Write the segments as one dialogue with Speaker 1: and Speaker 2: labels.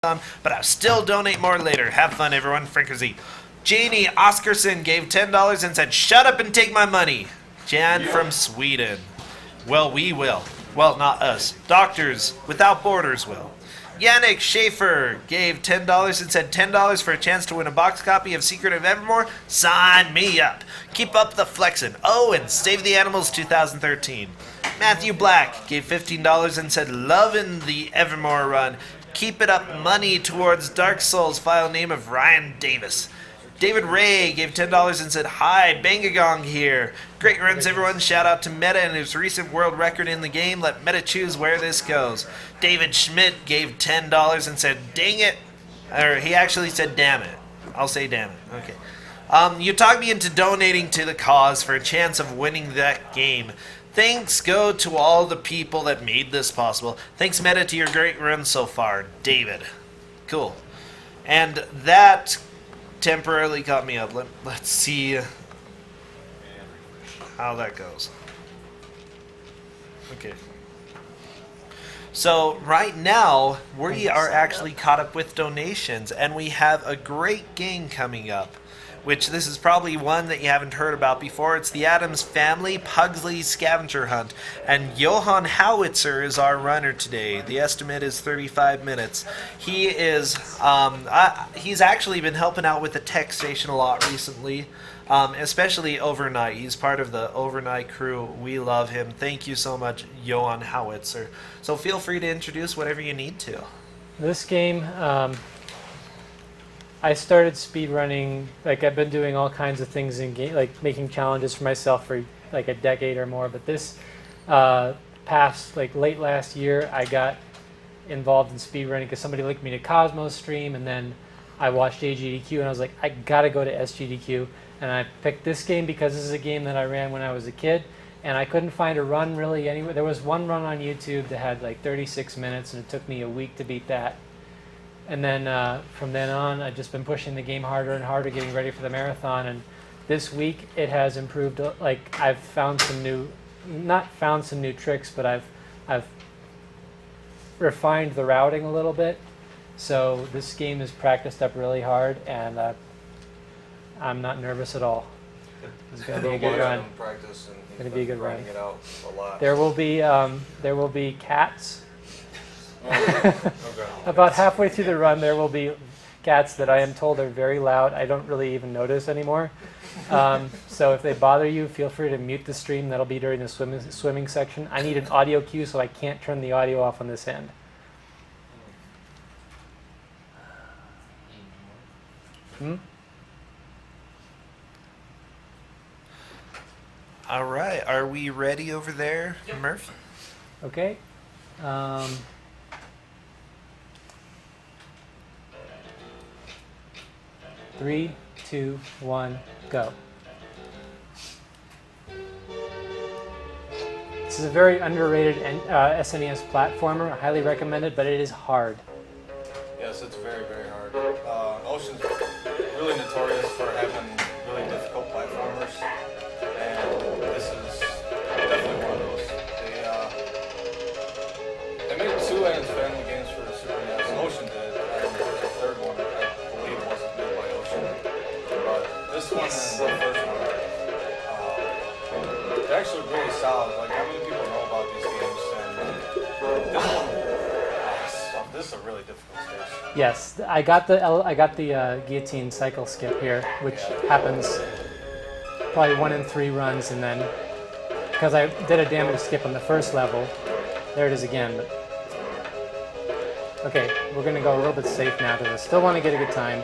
Speaker 1: marathon, but I'll still donate more later. Have fun, everyone. Frankerzy. Janie Oscarson gave $10 and said, shut up and take my money. Jan from Sweden. Well, we will. Well, not us. Doctors Without Borders will. Yannick Schaefer gave $10 and said $10 for a chance to win a box copy of Secret of Evermore. Sign me up. Keep up the flexin'. Oh, and Save the Animals 2013. Matthew Black gave $15 and said lovin' the Evermore run. Keep it up, money towards Dark Souls. File name of Ryan Davis. David Ray gave $10 and said, hi, Bangagong here. Great runs, everyone. Shout out to Meta and his recent world record in the game. Let Meta choose where this goes. David Schmidt gave $10 and said, dang it. Or he actually said, damn it. I'll say damn it. Okay. You talked me into donating to the cause for a chance of winning that game. Thanks go to all the people that made this possible. Thanks, Meta, to your great run so far. David. Cool. And that temporarily caught me up. Let's see how that goes. Okay. So right now we are actually caught up with donations, and we have a great game coming up, which this is probably one that you haven't heard about before. It's the Addams Family Pugsley Scavenger Hunt, and Johan Howitzer is our runner today. The estimate is 35 minutes. He is he's actually been helping out with the tech station a lot recently, especially overnight. He's part of the overnight crew. We love him. Thank you so much, Johan Howitzer. So feel free to introduce whatever you need to.
Speaker 2: This game, I started speedrunning, like I've been doing all kinds of things in game, like making challenges for myself for like a decade or more, but this past, like late last year, I got involved in speedrunning because somebody linked me to Cosmo's stream, and then I watched AGDQ and I was like, I gotta go to SGDQ, and I picked this game because this is a game that I ran when I was a kid, and I couldn't find a run really anywhere. There was one run on YouTube that had like 36 minutes, and it took me a week to beat that. And then from then on, I've just been pushing the game harder and harder, getting ready for the marathon. And this week, it has improved. Like I've found some new, not found some new tricks, but I've refined the routing a little bit. So this game is practiced up really hard, and I'm not nervous at all. It's going to be a good run.
Speaker 3: Practice, and
Speaker 2: it's going to be a good run.
Speaker 3: It out a lot.
Speaker 2: There will be cats. About halfway through the run, there will be cats that I am told are very loud. I don't really even notice anymore. So if they bother you, feel free to mute the stream. That'll be during the swimming section. I need an audio cue, so I can't turn the audio off on this end.
Speaker 1: All right. Are we ready over there, yep. Murph?
Speaker 2: Okay. 3, 2, 1, go. This is a very underrated SNES platformer. I highly recommend it, but it is hard.
Speaker 3: Yes, it's very, very hard. Ocean's really notorious for having really difficult platformers, and this is definitely one of those. They made 2 Addams Family games for the Super NES. Ocean did. There's a third one I believe wasn't made by Ocean. But this one
Speaker 1: Yes.
Speaker 3: and the first one, they're actually really solid. Like, how many people know about these games? And this one, this is a really difficult stage.
Speaker 2: Yes, I got the guillotine cycle skip here, which happens probably 1 in 3 runs, and then because I did a damage skip on the first level, there it is again. But okay, we're gonna go a little bit safe now because I still want to get a good time.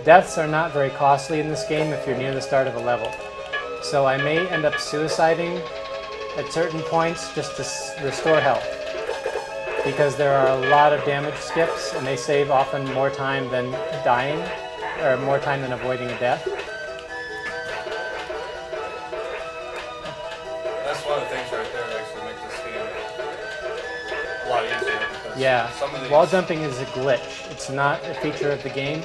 Speaker 2: Deaths are not very costly in this game if you're near the start of a level, so I may end up suiciding at certain points just to restore health, because there are a lot of damage skips and they save often more time than dying, or more time than avoiding a death.
Speaker 3: That's one of the things right there that actually makes this game a lot easier. Because
Speaker 2: Yeah,
Speaker 3: some of these,
Speaker 2: wall jumping is a glitch. It's not a feature of the game,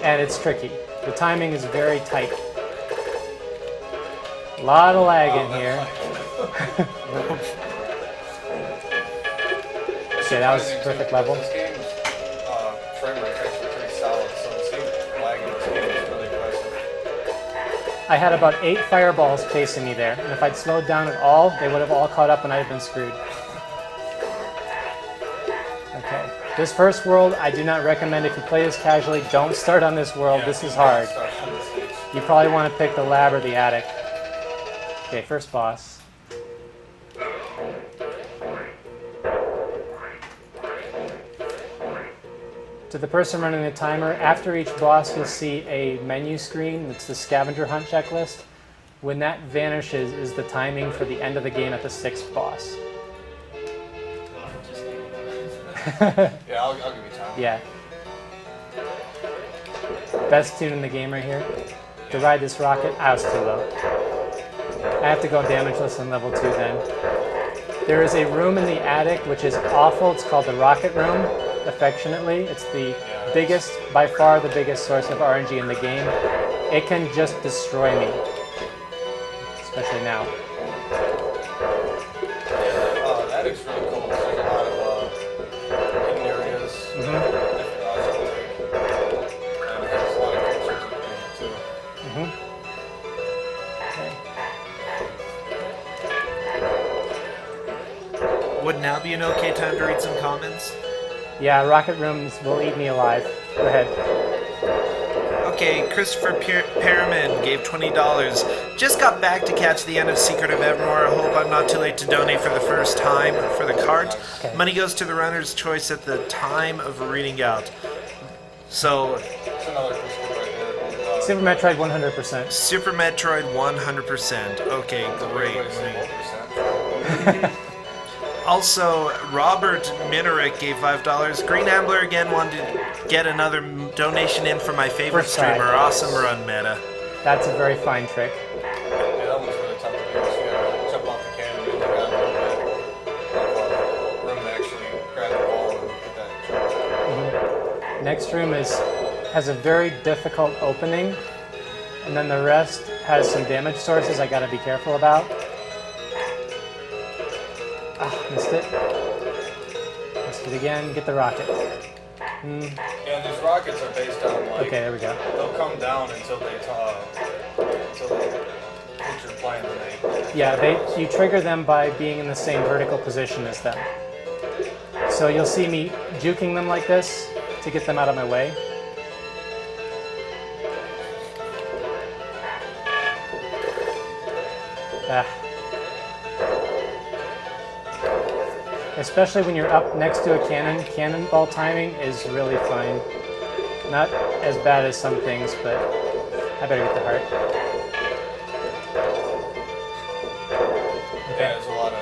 Speaker 2: and it's tricky. The timing is very tight. A lot of lag in here. Okay, that was a perfect level.
Speaker 3: This game's frame rate is actually pretty solid, so to see lag in this game is really impressive.
Speaker 2: I had about 8 fireballs chasing me there, and if I'd slowed down at all, they would have all caught up and I'd have been screwed. Okay, this first world I do not recommend. If you play this casually, don't start on this world. This is hard. You probably want to pick the lab or the attic. Okay, first boss. To the person running the timer, after each boss you'll see a menu screen. It's the scavenger hunt checklist. When that vanishes is the timing for the end of the game at the 6th boss.
Speaker 3: Yeah, I'll give you time.
Speaker 2: Yeah. Best tune in the game right here. To ride this rocket, I was too low. I have to go damageless on level 2 then. There is a room in the attic which is awful. It's called the rocket room, affectionately. It's the biggest, by far the biggest source of RNG in the game. It can just destroy me. Especially now.
Speaker 3: The attic's really cool. There's a lot of hidden areas. Different routes you can take. And it has a lot of pictures in the game, too.
Speaker 2: Okay.
Speaker 1: Would now be an okay time to read some comments?
Speaker 2: Yeah, rocket rooms will eat me alive. Go ahead.
Speaker 1: Okay, Christopher Perriman gave $20. Just got back to catch the end of Secret of Evermore. I hope I'm not too late to donate for the first time for the cart.
Speaker 2: Okay.
Speaker 1: Money goes to the runner's choice at the time of reading out. So,
Speaker 3: It's another crystal right here.
Speaker 2: Super Metroid 100%.
Speaker 1: Super Metroid 100%. Okay, great.
Speaker 3: Great.
Speaker 1: Also, Robert Minerick gave $5. Green Ambler again wanted to get another donation in for my favorite
Speaker 2: First try.
Speaker 1: streamer, Awesome Run Meta.
Speaker 2: That's a very fine trick.
Speaker 3: Yeah, that one's really tough to do. So you gotta jump off the cannon and you got a little bit of room to actually grab the ball and get that jump.
Speaker 2: Next room has a very difficult opening, and then the rest has some damage sources I gotta be careful about. Ah, missed it. Missed it again. Get the rocket.
Speaker 3: Yeah, and these rockets are based on like.
Speaker 2: Okay, there we go.
Speaker 3: They'll come down until they hit your plane and they.
Speaker 2: Yeah, you trigger them by being in the same vertical position as them. So you'll see me juking them like this to get them out of my way. Ah. Especially when you're up next to a cannon, cannonball timing is really fine. Not as bad as some things, but I better get the heart.
Speaker 3: Yeah, there's a lot of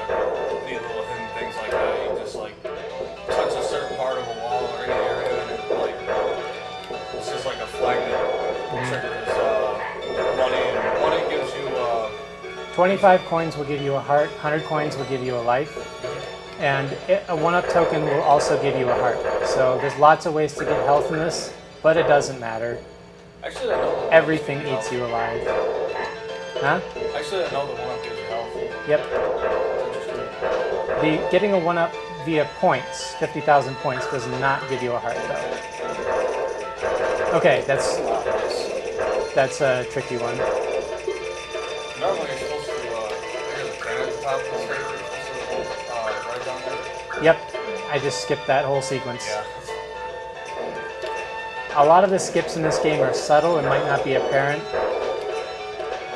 Speaker 3: neat little hidden things like that. You just like touch a certain part of a wall or any area, and it like it's just like a flag that triggers money, and money gives you
Speaker 2: 25 coins will give you a heart, 100 coins will give you a life, and a 1-up token will also give you a heart. So there's lots of ways to get health in this, but it doesn't matter.
Speaker 3: Actually, I know
Speaker 2: Everything eats you alive. Huh?
Speaker 3: Actually, I know the one gives you health.
Speaker 2: Yep. The getting a 1-up via points, 50,000 points, does not give you a heart though. Okay, that's a tricky one.
Speaker 3: Normally, you're supposed to trigger the cannon at the top of the screen. Right down there.
Speaker 2: Yep, I just skipped that whole sequence.
Speaker 3: Yeah.
Speaker 2: A lot of the skips in this game are subtle and might not be apparent,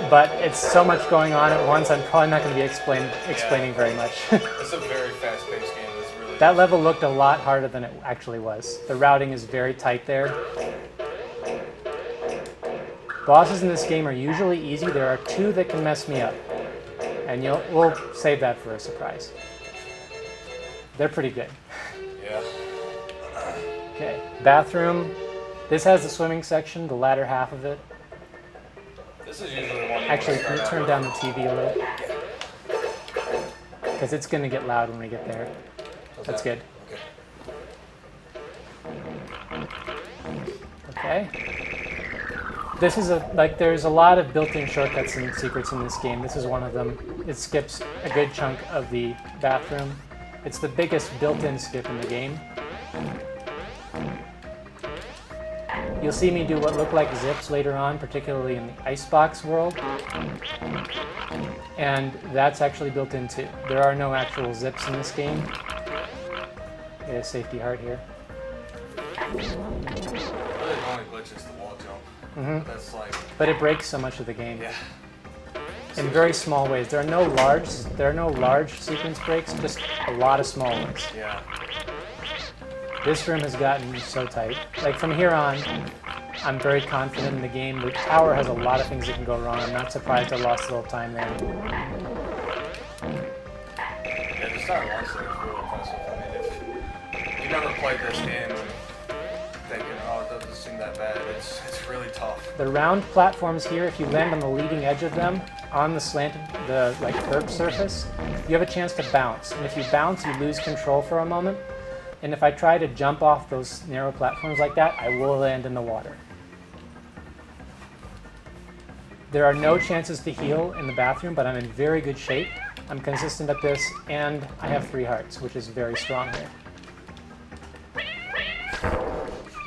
Speaker 2: but it's so much going on at once, I'm probably not going to be explaining very much.
Speaker 3: It's a very fast-paced game. It's really.
Speaker 2: That level looked a lot harder than it actually was. The routing is very tight there. Bosses in this game are usually easy. There are 2 that can mess me up, and we'll save that for a surprise. They're pretty good.
Speaker 3: Yeah.
Speaker 2: Okay, bathroom. This has the swimming section, the latter half of it.
Speaker 3: This is usually the one.
Speaker 2: Actually, can you turn down the TV a little? Because it's going to get loud when we get there. That's good. Okay. This is there's a lot of built-in shortcuts and secrets in this game. This is one of them. It skips a good chunk of the bathroom. It's the biggest built-in skip in the game. You'll see me do what look like zips later on, particularly in the icebox world. And that's actually built in too. There are no actual zips in this game. Get a safety heart here.
Speaker 3: Really, the only glitch is the wall jump. That's like,
Speaker 2: But it breaks so much of the game.
Speaker 3: yeah.
Speaker 2: In very small ways. There are no large sequence breaks, just a lot of small ones.
Speaker 3: Yeah.
Speaker 2: This room has gotten so tight. Like from here on, I'm very confident in the game. The tower has a lot of things that can go wrong. I'm not surprised I lost a little time there.
Speaker 3: Yeah, the start launch there is really impressive. I mean, if you never played this game thinking, oh, it doesn't seem that bad, it's really tough.
Speaker 2: The round platforms here, if you land on the leading edge of them, on the slanted, the like curved surface, you have a chance to bounce. And if you bounce, you lose control for a moment. And if I try to jump off those narrow platforms like that, I will land in the water. There are no chances to heal in the bathroom, but I'm in very good shape. I'm consistent at this, and I have 3 hearts, which is very strong here.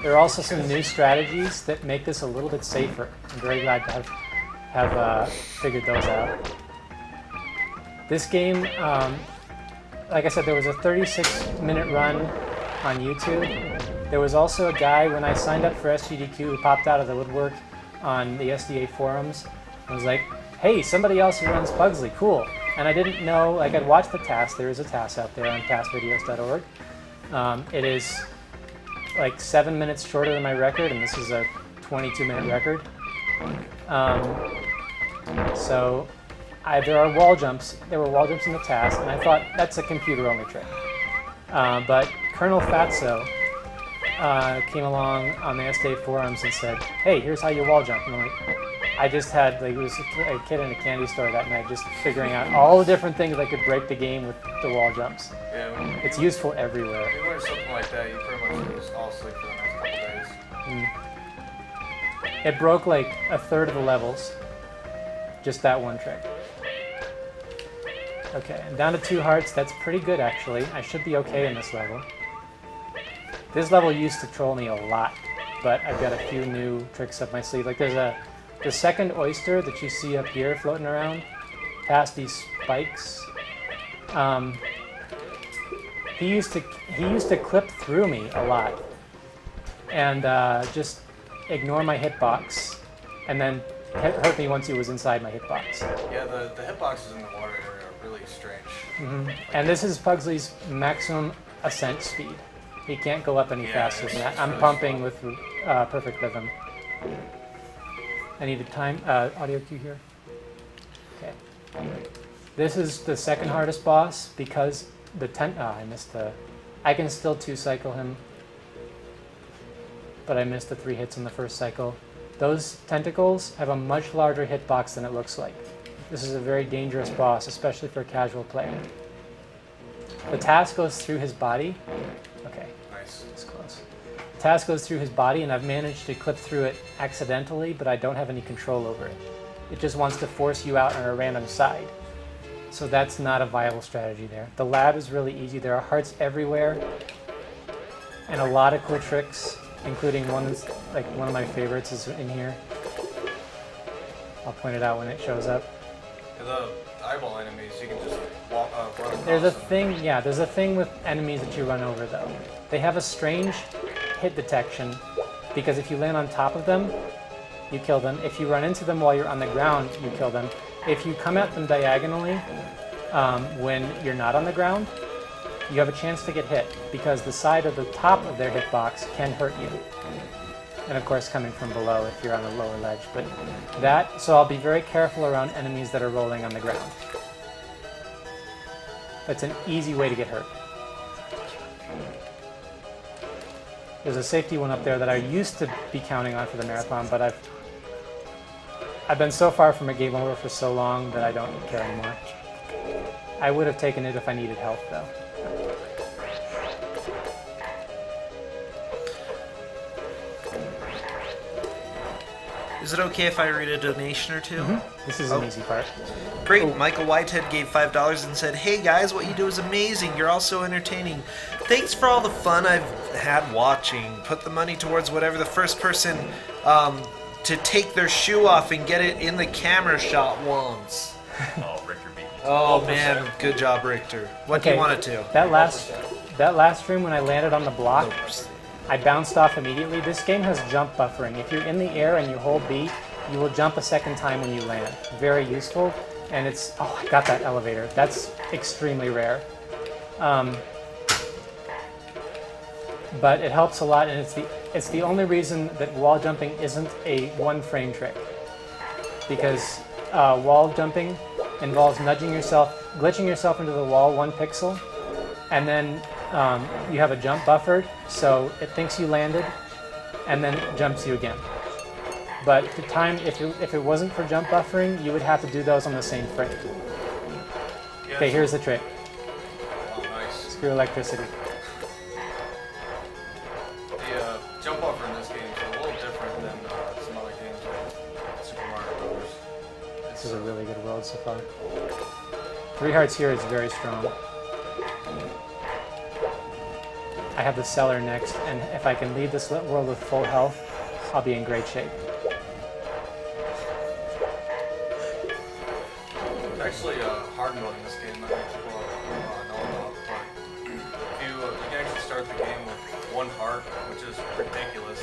Speaker 2: There are also some new strategies that make this a little bit safer. I'm very glad to have figured those out. This game, like I said, there was a 36-minute run on YouTube. There was also a guy, when I signed up for SGDQ, who popped out of the woodwork on the SDA forums and was like, hey, somebody else who runs Pugsley, cool. And I didn't know, like I'd watched the task. There is a task out there on taskvideos.org. It is like 7 minutes shorter than my record, and this is a 22-minute record. So there are wall jumps. There were wall jumps in the task, and I thought that's a computer-only trick. But Colonel Fatso came along on the SDA forums and said, "Hey, here's how you wall jump." And I'm like, I just had like it was a kid in a candy store that night, just figuring out all the different things I could break the game with the wall jumps.
Speaker 3: Yeah, when
Speaker 2: It's useful everywhere.
Speaker 3: you learn something like that, you pretty much just fall asleep for the next couple days.
Speaker 2: It broke like a third of the levels. Just that one trick. Okay, and down to 2 hearts. That's pretty good, actually. I should be okay in this level. This level used to troll me a lot, but I've got a few new tricks up my sleeve. Like there's the second oyster that you see up here floating around past these spikes. He used to clip through me a lot and just ignore my hitbox, and then hurt me once he was inside my hitbox.
Speaker 3: Yeah, the hitboxes in the water area are really strange.
Speaker 2: And this is Pugsley's maximum ascent speed. He can't go up any faster than that.
Speaker 3: it's
Speaker 2: I'm
Speaker 3: really
Speaker 2: pumping
Speaker 3: slow.
Speaker 2: with perfect rhythm. I need a time audio cue here. Okay. This is the second hardest boss because I missed the. I can still 2-cycle him, but I missed the 3 hits in the first cycle. Those tentacles have a much larger hitbox than it looks like. This is a very dangerous boss, especially for a casual player. The task goes through his body. Okay,
Speaker 3: Nice.
Speaker 2: it's close. The task goes through his body, and I've managed to clip through it accidentally, but I don't have any control over it. It just wants to force you out on a random side. So that's not a viable strategy there. The lab is really easy. There are hearts everywhere, and a lot of cool tricks, including one that's like one of my favorites is in here. I'll point it out when it shows up.
Speaker 3: The eyeball enemies, you can just run across
Speaker 2: There's a
Speaker 3: them.
Speaker 2: thing, yeah, there's a thing with enemies that you run over though. They have a strange hit detection because if you land on top of them, you kill them. If you run into them while you're on the ground, you kill them. If you come at them diagonally when you're not on the ground, you have a chance to get hit because the side of the top of their hitbox can hurt you. And of course coming from below if you're on a lower ledge. But so I'll be very careful around enemies that are rolling on the ground. That's an easy way to get hurt. There's a safety one up there that I used to be counting on for the marathon, but I've been so far from a game over for so long that I don't care anymore. I would have taken it if I needed help though.
Speaker 1: Is it okay if I read a donation or two?
Speaker 2: This is an easy part.
Speaker 1: Great. Michael Whitehead gave $5 and said, "Hey guys, what you do is amazing. You're also entertaining. Thanks for all the fun I've had watching. Put the money towards whatever the first person to take their shoe off and get it in the camera shot wants."
Speaker 4: Oh, Richter beat me.
Speaker 1: Oh man, good job, Richter. What do you want it to?
Speaker 2: That last stream when I landed on the block, I bounced off immediately. This game has jump buffering. If you're in the air and you hold B, you will jump a second time when you land. Very useful, and it's, oh, I got that elevator. That's extremely rare. But it helps a lot, and it's the only reason that wall jumping isn't a one-frame trick. Because wall jumping involves glitching yourself into the wall 1 pixel, and then you have a jump buffered, so it thinks you landed, and then it jumps you again. But the time, if it wasn't for jump buffering, you would have to do those on the same frame.
Speaker 3: Yeah,
Speaker 2: Okay, here's the trick.
Speaker 3: Oh, nice.
Speaker 2: Screw electricity.
Speaker 3: The jump buffer in this game is a little different than some other games like Super Mario Bros.
Speaker 2: This is a really good world so far. 3 hearts here is very strong. I have the cellar next, and if I can leave this world with full health, I'll be in great shape.
Speaker 3: It's actually hard mode in this game that people know about, but you can actually start the game with 1 heart, which is ridiculous.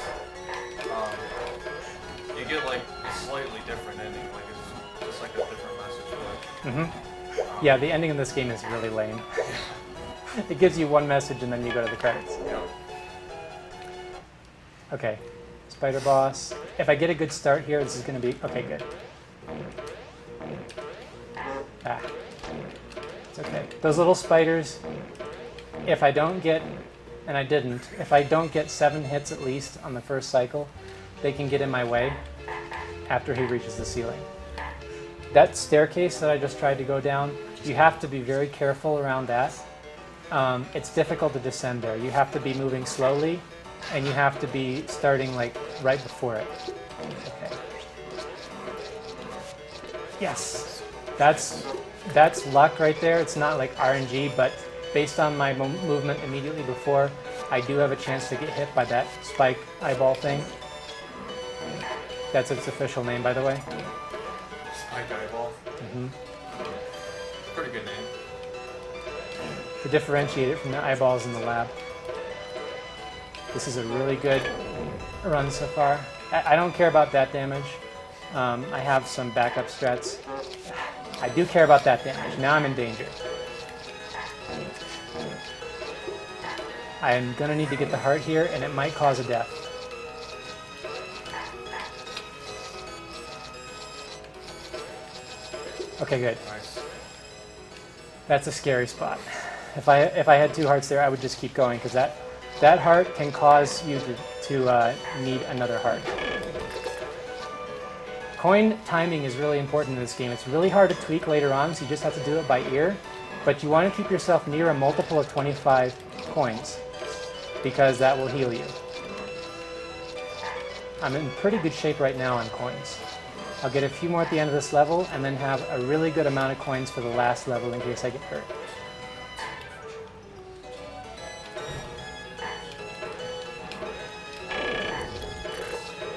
Speaker 3: You get like a slightly different ending, like it's just like a different message.
Speaker 2: Yeah, the ending of this game is really lame. It gives you 1 message and then you go to the credits.
Speaker 3: Yeah.
Speaker 2: Okay, spider boss. If I get a good start here, this is going to be... Okay, good. Ah, it's okay. Those little spiders, if I don't get, and I didn't, if I don't get 7 hits at least on the first cycle, they can get in my way after he reaches the ceiling. That staircase that I just tried to go down, you have to be very careful around that. It's difficult to descend there. You have to be moving slowly, and you have to be starting like right before it. Okay. Yes, that's luck right there. It's not like RNG, but based on my movement immediately before, I do have a chance to get hit by that spike eyeball thing. That's its official name, by the way.
Speaker 3: Spike eyeball. Pretty good name.
Speaker 2: To differentiate it from the eyeballs in the lab. This is a really good run so far. I don't care about that damage. I have some backup strats. I do care about that damage. Now I'm in danger. I'm gonna need to get the heart here, and it might cause a death. Okay, good.
Speaker 3: Nice.
Speaker 2: That's a scary spot. If I had 2 hearts there, I would just keep going, because that heart can cause you to need another heart. Coin timing is really important in this game. It's really hard to tweak later on, so you just have to do it by ear. But you want to keep yourself near a multiple of 25 coins, because that will heal you. I'm in pretty good shape right now on coins. I'll get a few more at the end of this level, and then have a really good amount of coins for the last level in case I get hurt.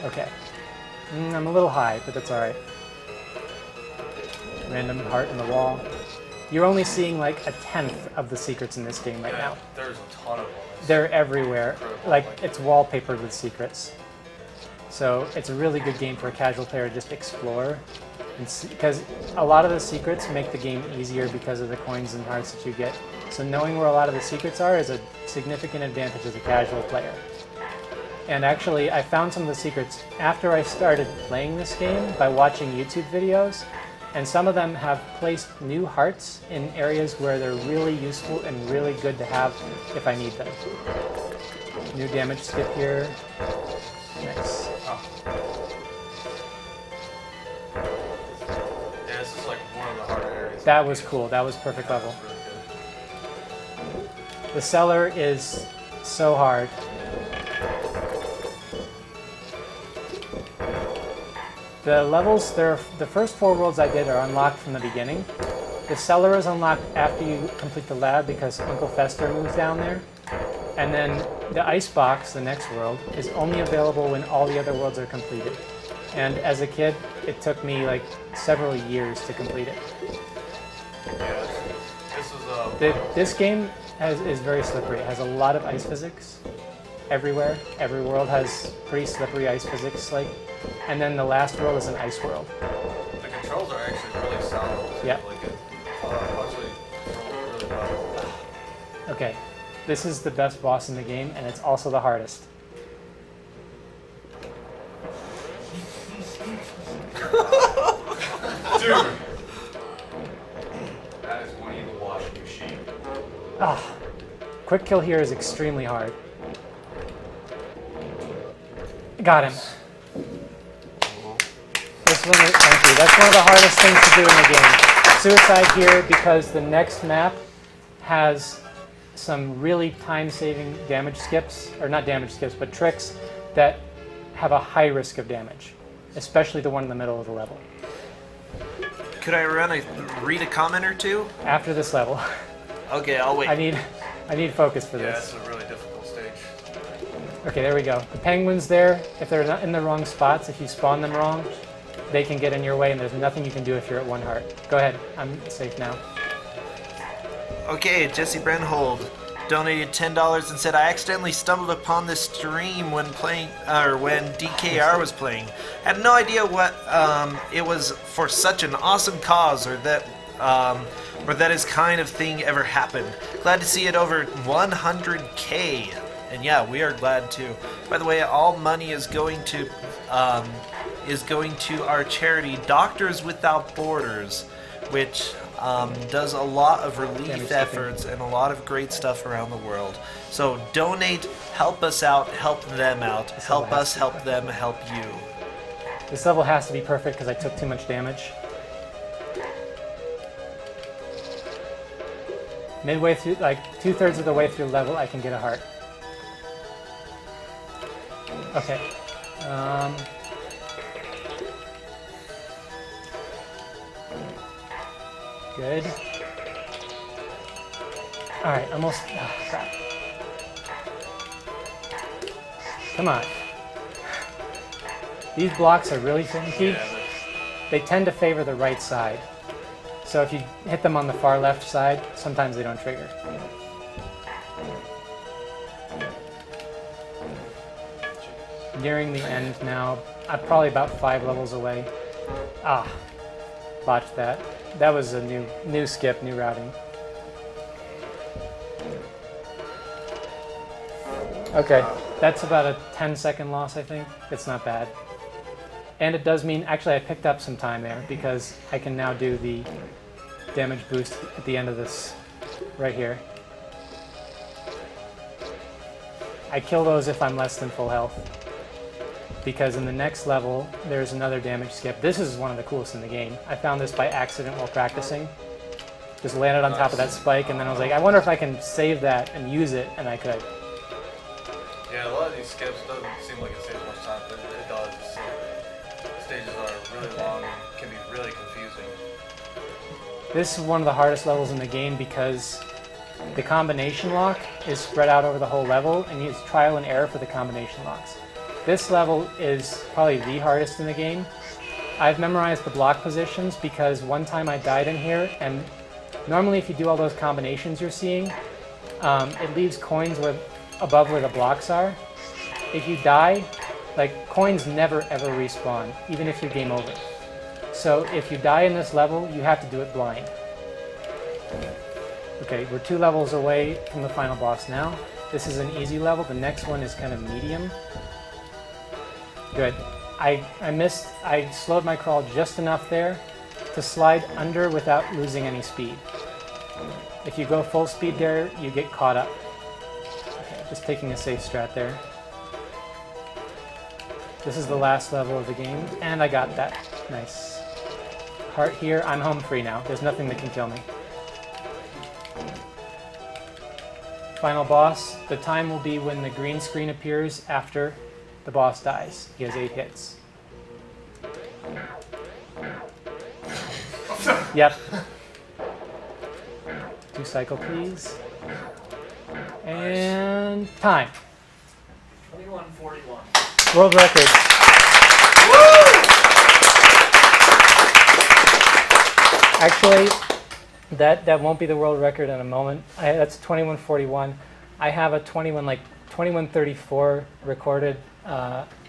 Speaker 2: Okay. I'm a little high, but that's alright. Random heart in the wall. You're only seeing like a 1/10 of the secrets in this game right now.
Speaker 3: There's a ton of them.
Speaker 2: They're everywhere. Like, it's wallpapered with secrets. So it's a really good game for a casual player to just explore. Because a lot of the secrets make the game easier because of the coins and hearts that you get. So knowing where a lot of the secrets are is a significant advantage as a casual player. And actually, I found some of the secrets after I started playing this game by watching YouTube videos, and some of them have placed new hearts in areas where they're really useful and really good to have if I need them. New damage skip here. Nice.
Speaker 3: Oh. Yeah, this is like one of the harder areas.
Speaker 2: That was cool. That was perfect level.
Speaker 3: Really good.
Speaker 2: The cellar is so hard. The levels, the first 4 worlds I did are unlocked from the beginning. The cellar is unlocked after you complete the lab because Uncle Fester moves down there. And then the ice box, the next world, is only available when all the other worlds are completed. And as a kid, it took me like several years to complete it.
Speaker 3: Yeah,
Speaker 2: This game is very slippery. It has a lot of ice physics everywhere. Every world has pretty slippery ice physics, like. And then the last world is an ice world.
Speaker 3: the controls are actually really solid.
Speaker 2: Yeah.
Speaker 3: Like it, Pugsley controls really well.
Speaker 2: Okay, this is the best boss in the game, and it's also the hardest.
Speaker 3: Dude! That is one evil washing machine.
Speaker 2: Ah, quick kill here is extremely hard. Got him. This one is, thank you. That's one of the hardest things to do in the game. Suicide here because the next map has some really time-saving damage skips, or not damage skips, but tricks that have a high risk of damage, especially the one in the middle of the level.
Speaker 1: Could I read a comment or two?
Speaker 2: After this level,
Speaker 1: Okay, I'll wait.
Speaker 2: I need focus for
Speaker 3: Yeah,
Speaker 2: this.
Speaker 3: it's a really difficult stage.
Speaker 2: Okay, there we go. The penguins there, if they're not in the wrong spots, if you spawn them wrong, they can get in your way, and there's nothing you can do if you're at 1 heart. Go ahead, I'm safe now.
Speaker 1: Okay, Jesse Brenhold donated $10 and said, I accidentally stumbled upon this stream when playing, or when DKR was playing. Had no idea what it was for such an awesome cause, or that this kind of thing ever happened. Glad to see it over 100K. And yeah, we are glad too. By the way, all money is going to our charity, Doctors Without Borders, which does a lot of relief efforts and a lot of great stuff around the world. So donate, help us out, help them out, help us, help them, help you.
Speaker 2: This level has to be perfect because I took too much damage. Midway through, like 2/3 of the way through the level, I can get a heart. Okay. Good. Alright, almost. Oh, crap. Come on. These blocks are really finicky. They tend to favor the right side. So if you hit them on the far left side, sometimes they don't trigger. Nearing the end now. I'm probably about 5 levels away. Ah, botched that. That was a new skip, new routing. Okay, that's about a 10-second loss, I think. It's not bad. And it does mean, actually I picked up some time there because I can now do the damage boost at the end of this right here. I kill those if I'm less than full health, because in the next level there's another damage skip. This is one of the coolest in the game. I found this by accident while practicing. Just landed on top of that spike, and then I was like, I wonder if I can save that and use it, and I could.
Speaker 3: Yeah, a lot of these skips doesn't seem like it saves much time, but it does. So stages are really long and can be really confusing.
Speaker 2: This is one of the hardest levels in the game because the combination lock is spread out over the whole level, and you use trial and error for the combination locks. This level is probably the hardest in the game. I've memorized the block positions because one time I died in here, and normally if you do all those combinations you're seeing, it leaves coins above where the blocks are. If you die, like, coins never ever respawn, even if you're game over. So if you die in this level, you have to do it blind. Okay, we're 2 levels away from the final boss now. This is an easy level. The next one is kind of medium. Good. I slowed my crawl just enough there to slide under without losing any speed. If you go full speed there, you get caught up. Okay, just taking a safe strat there. This is the last level of the game, and I got that. Nice. Heart here. I'm home free now. There's nothing that can kill me. Final boss. The time will be when the green screen appears after the boss dies. He has 8 hits. Yep. 2 cycle, please. And time.
Speaker 4: 21:41.
Speaker 2: World record. Actually, that won't be the world record in a moment. That's 21:41. I have a 21:34 recorded,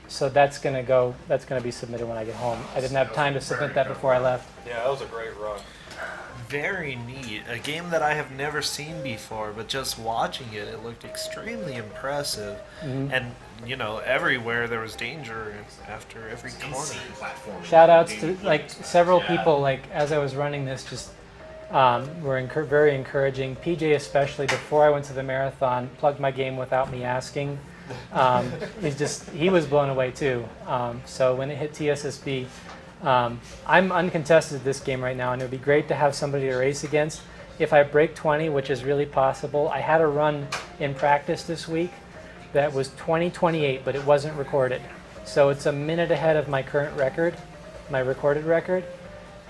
Speaker 2: so that's gonna be submitted when I get home. I didn't have time to submit that before I left.
Speaker 3: Yeah, that was a great run.
Speaker 1: Very neat. A game that I have never seen before, but just watching it, it looked extremely impressive. And, you know, everywhere there was danger after every corner.
Speaker 2: Shout outs to like several people, like as I was running this, just were very encouraging. PJ especially, before I went to the marathon, plugged my game without me asking. He was blown away too. So when it hit TSSB, I'm uncontested at this game right now, and it would be great to have somebody to race against. If I break 20, which is really possible, I had a run in practice this week that was 20:28, but it wasn't recorded. So it's a minute ahead of my current record, my recorded record,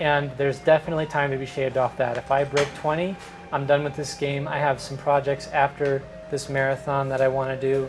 Speaker 2: and there's definitely time to be shaved off that. If I break 20, I'm done with this game. I have some projects after this marathon that I want to do.